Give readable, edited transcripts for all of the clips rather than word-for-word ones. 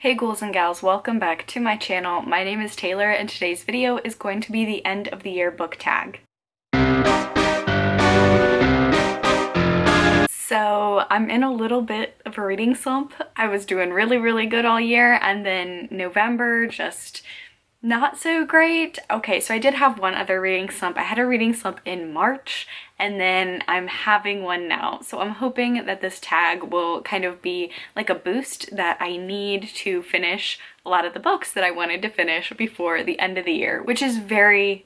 Hey ghouls and gals, welcome back to my channel. My name is Taylor and today's video is going to be the end of the year book tag. So I'm in a little bit of a reading slump. I was doing really good all year, and then November just not so great. Okay, so I did have one other reading slump. I had a reading slump in March, and then I'm having one now. So I'm hoping that this tag will kind of be like a boost that I need to finish a lot of the books that I wanted to finish before the end of the year, which is very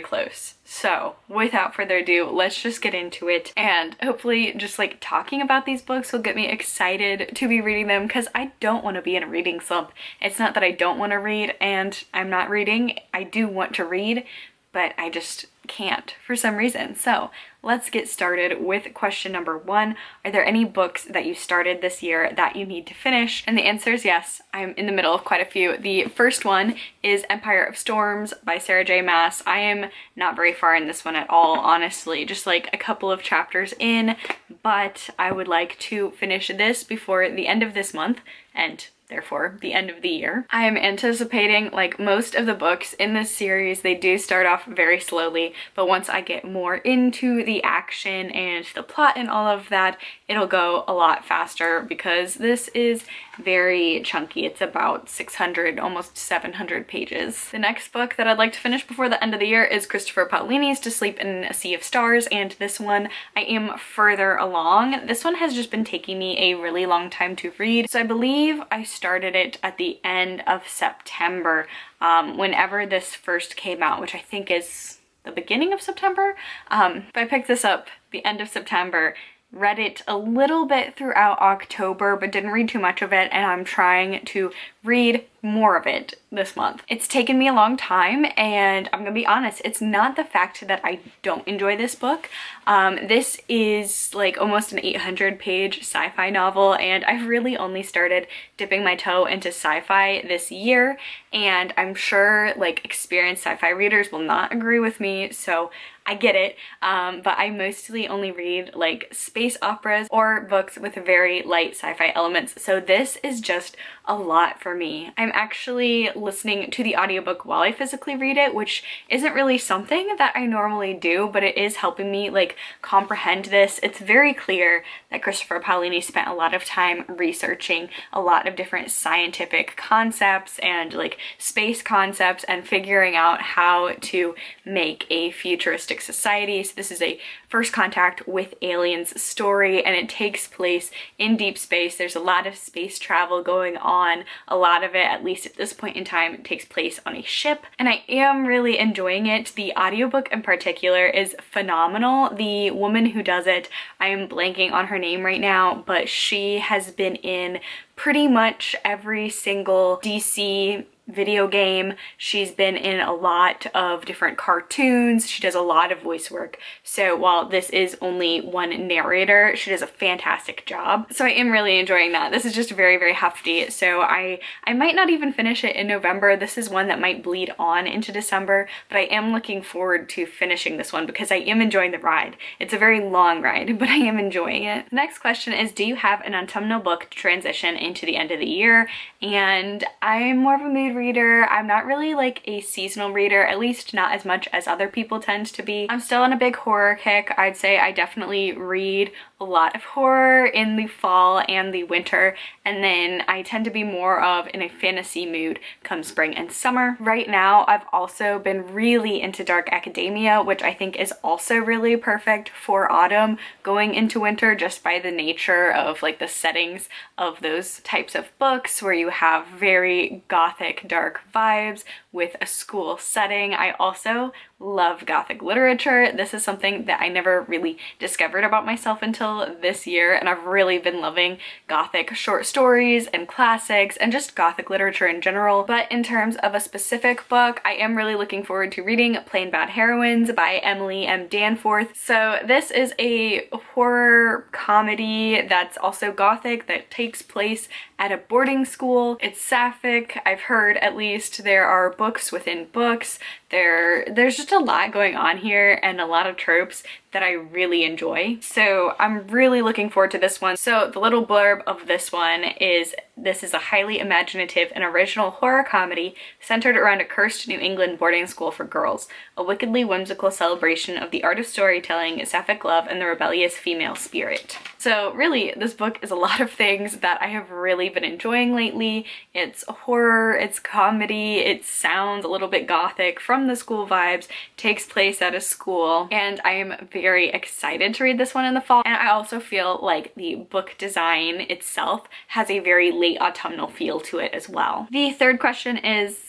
close. So without further ado, let's just get into it, and hopefully just like talking about these books will get me excited to be reading them, because I don't want to be in a reading slump. It's not that I don't want to read and I'm not reading. I do want to read, but I just can't for some reason. So let's get started with question number one. Are there any books that you started this year that you need to finish? And the answer is yes. I'm in the middle of quite a few. The first one is Empire of Storms by Sarah J Maas. I am not very far in this one at all, honestly, just like a couple of chapters in, but I would like to finish this before the end of this month, and therefore the end of the year. I am anticipating, like most of the books in this series, they do start off very slowly, but once I get more into the action and the plot and all of that, it'll go a lot faster, because this is very chunky. It's about 600, almost 700 pages. The next book that I'd like to finish before the end of the year is Christopher Paolini's To Sleep in a Sea of Stars, and this one I am further along. This one has just been taking me a really long time to read, so I believe I started it at the end of September, whenever this first came out, which I think is the beginning of September. But I picked this up the end of September, read it a little bit throughout October, but didn't read too much of it, and I'm trying to read more of it this month. It's taken me a long time, and I'm gonna be honest, it's not the fact that I don't enjoy this book. This is like almost an 800-page sci-fi novel, and I've really only started dipping my toe into sci-fi this year, and I'm sure like experienced sci-fi readers will not agree with me, so I get it, but I mostly only read like space operas or books with very light sci-fi elements, so this is just a lot for me. I'm actually listening to the audiobook while I physically read it, which isn't really something that I normally do, but it is helping me like comprehend this. It's very clear that Christopher Paolini spent a lot of time researching a lot of different scientific concepts and like space concepts and figuring out how to make a futuristic society. So this is a first contact with aliens story, and it takes place in deep space. There's a lot of space travel going on. A lot of it, at least at this point in time, takes place on a ship, and I am really enjoying it. The audiobook in particular is phenomenal. The woman who does it, I am blanking on her name right now, but she has been in pretty much every single DC video game. She's been in a lot of different cartoons. She does a lot of voice work. So while this is only one narrator, she does a fantastic job. So I am really enjoying that. This is just very hefty. So I might not even finish it in November. This is one that might bleed on into December, but I am looking forward to finishing this one because I am enjoying the ride. It's a very long ride, but I am enjoying it. The next question is, do you have an autumnal book to transition into the end of the year? And I'm more of a mood reader. I'm not really like a seasonal reader, at least not as much as other people tend to be. I'm still on a big horror kick. I'd say I definitely read a lot of horror in the fall and the winter, and then I tend to be more of in a fantasy mood come spring and summer. Right now I've also been really into dark academia, which I think is also really perfect for autumn going into winter, just by the nature of like the settings of those types of books where you have very gothic dark vibes with a school setting. I also love gothic literature. This is something that I never really discovered about myself until this year, and I've really been loving gothic short stories and classics and just gothic literature in general. But in terms of a specific book, I am really looking forward to reading Plain Bad Heroines by Emily M. Danforth. So this is a horror comedy that's also gothic that takes place at a boarding school. It's sapphic, I've heard at least. There are books within books. There's just a lot going on here and a lot of tropes that I really enjoy. So I'm really looking forward to this one. So the little blurb of this one is this is a highly imaginative and original horror comedy centered around a cursed New England boarding school for girls, a wickedly whimsical celebration of the art of storytelling, sapphic love, and the rebellious female spirit. So really, this book is a lot of things that I have really been enjoying lately. It's horror, it's comedy, it sounds a little bit gothic from the school vibes, takes place at a school, and I am very excited to read this one in the fall. And I also feel like the book design itself has a very late autumnal feel to it as well. The third question is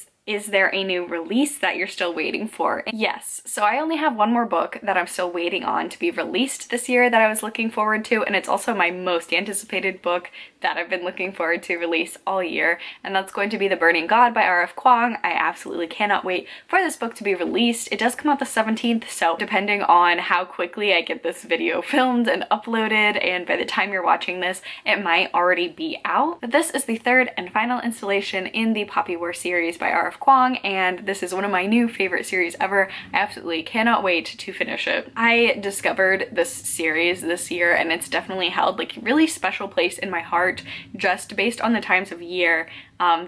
there a new release that you're still waiting for? Yes, so I only have one more book that I'm still waiting on to be released this year that I was looking forward to, and it's also my most anticipated book that I've been looking forward to release all year, and that's going to be The Burning God by R.F. Kuang. I absolutely cannot wait for this book to be released. It does come out the 17th, so depending on how quickly I get this video filmed and uploaded, and by the time you're watching this, it might already be out. But this is the third and final installation in the Poppy War series by R.F. Kuang, and this is one of my new favorite series ever. I absolutely cannot wait to finish it. I discovered this series this year, and it's definitely held like a really special place in my heart just based on the times of year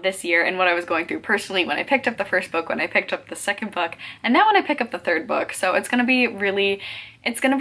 this year and what I was going through personally when I picked up the first book, when I picked up the second book, and now when I pick up the third book. So it's gonna be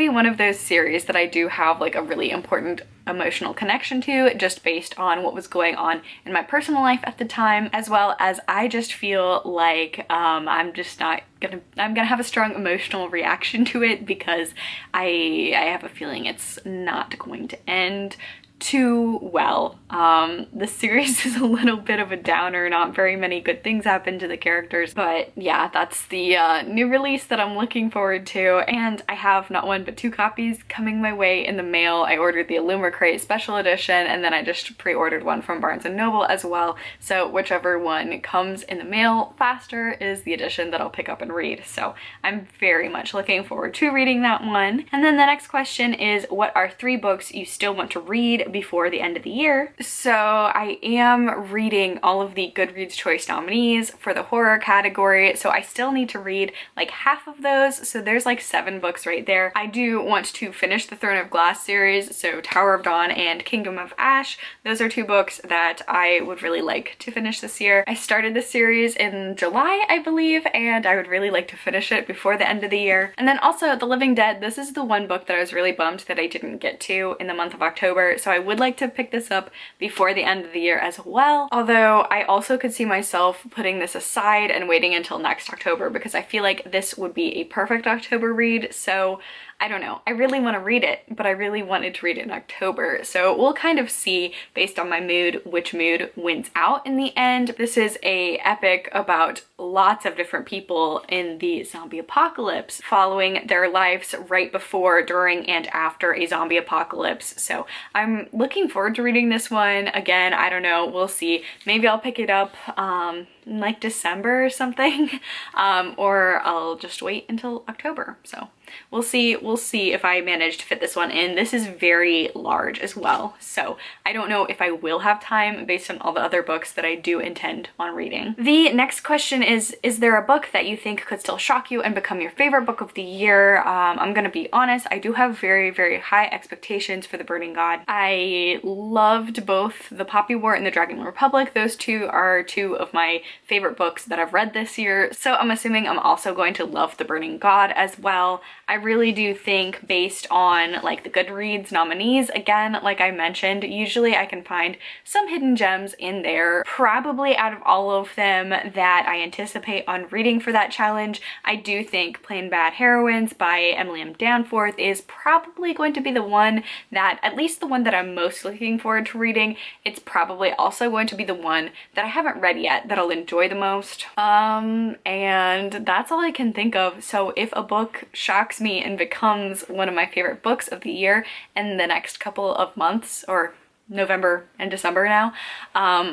one of those series that I do have like a really important emotional connection to, just based on what was going on in my personal life at the time, as well as I just feel like I'm gonna have a strong emotional reaction to it because I have a feeling it's not going to end too well. The series is a little bit of a downer, not very many good things happen to the characters, but yeah, that's the new release that I'm looking forward to, and I have not one but two copies coming my way in the mail. I ordered the Illumina Crate special edition, and then I just pre-ordered one from Barnes & Noble as well, so whichever one comes in the mail faster is the edition that I'll pick up and read. So I'm very much looking forward to reading that one. And then the next question is, what are 3 books you still want to read before the end of the year? So I am reading all of the Goodreads Choice nominees for the horror category, so I still need to read like half of those, so there's like 7 books right there. I do want to finish the Throne of Glass series, so Tower of Dawn and Kingdom of Ash. Those are 2 books that I would really like to finish this year. I started this series in July, I believe, and I would really like to finish it before the end of the year. And then also The Living Dead. This is the one book that I was really bummed that I didn't get to in the month of October, so I would like to pick this up before the end of the year as well. Although I also could see myself putting this aside and waiting until next October, because I feel like this would be a perfect October read. So I don't know, I really want to read it, but I really wanted to read it in October. So we'll kind of see based on my mood which mood wins out in the end. This is a epic about lots of different people in the zombie apocalypse, following their lives right before, during, and after a zombie apocalypse. So I'm looking forward to reading this one. Again, I don't know, we'll see. Maybe I'll pick it up in like December or something, or I'll just wait until October. So we'll see if I manage to fit this one in. This is very large as well, so I don't know if I will have time based on all the other books that I do intend on reading. The next question is there a book that you think could still shock you and become your favorite book of the year? I'm gonna be honest, I do have very, very high expectations for The Burning God. I loved both The Poppy War and The Dragon Republic. Those 2 are 2 of my favorite books that I've read this year, so I'm assuming I'm also going to love The Burning God as well. I really do think, based on like the Goodreads nominees, again, like I mentioned, usually I can find some hidden gems in there. Probably out of all of them that I anticipate on reading for that challenge, I do think Plain Bad Heroines by Emily M. Danforth is probably going to be the one that, at least the one that I'm most looking forward to reading. It's probably also going to be the one that I haven't read yet that I'll enjoy the most. And that's all I can think of. So if a book shocks me and becomes one of my favorite books of the year in the next couple of months, or November and December now,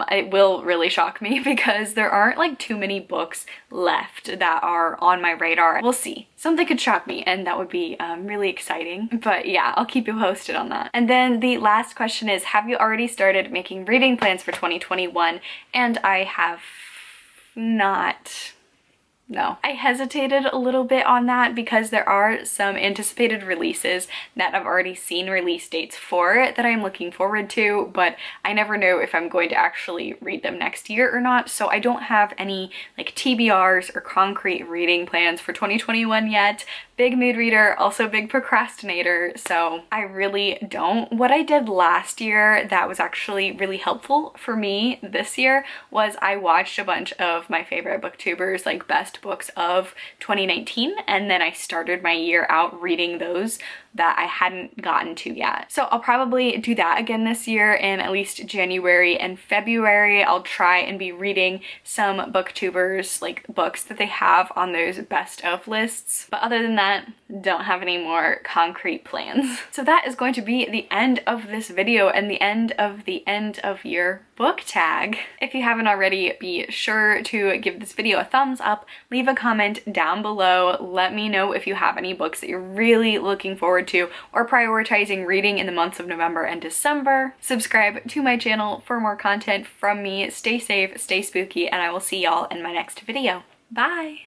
it will really shock me because there aren't like too many books left that are on my radar. We'll see. Something could shock me and that would be really exciting. But yeah, I'll keep you posted on that. And then the last question is, have you already started making reading plans for 2021? And I have not. no. I hesitated a little bit on that because there are some anticipated releases that I've already seen release dates for that I'm looking forward to, but I never know if I'm going to actually read them next year or not, so I don't have any like TBRs or concrete reading plans for 2021 yet. Big mood reader, also big procrastinator, so I really don't. What I did last year that was actually really helpful for me this year was I watched a bunch of my favorite booktubers, like best books of 2019, and then I started my year out reading those that I hadn't gotten to yet. So I'll probably do that again this year in at least January and February. I'll try and be reading some booktubers, like books that they have on those best of lists. But other than that, don't have any more concrete plans. So that is going to be the end of this video and the end of year book tag. If you haven't already, be sure to give this video a thumbs up, leave a comment down below, let me know if you have any books that you're really looking forward to or prioritizing reading in the months of November and December. Subscribe to my channel for more content from me. Stay safe, stay spooky, and I will see y'all in my next video. Bye!